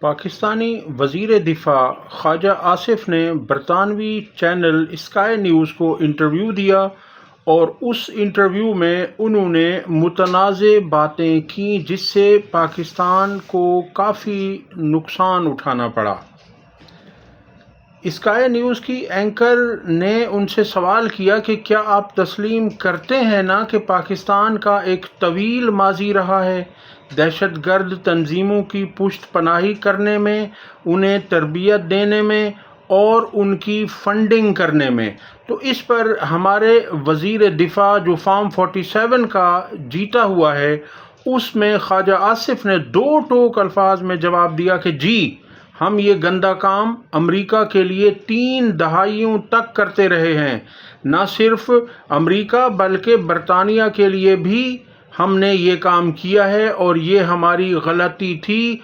پاکستانی وزیر دفاع خواجہ آصف نے برطانوی چینل اسکائی نیوز کو انٹرویو دیا اور اس انٹرویو میں انہوں نے متنازع باتیں کیں جس سے پاکستان کو کافی نقصان اٹھانا پڑا۔ اسکائی نیوز کی اینکر نے ان سے سوال کیا کہ کیا آپ تسلیم کرتے ہیں نا کہ پاکستان کا ایک طویل ماضی رہا ہے دہشت گرد تنظیموں کی پشت پناہی کرنے میں، انہیں تربیت دینے میں اور ان کی فنڈنگ کرنے میں؟ تو اس پر ہمارے وزیر دفاع جو فارم 47 کا جیتا ہوا ہے، اس میں خواجہ آصف نے دو ٹوک الفاظ میں جواب دیا کہ جی، ہم یہ گندا کام امریکہ کے لیے 3 دہائیوں تک کرتے رہے ہیں۔ نہ صرف امریکہ بلکہ برطانیہ کے لیے بھی ہم نے یہ کام کیا ہے اور یہ ہماری غلطی تھی۔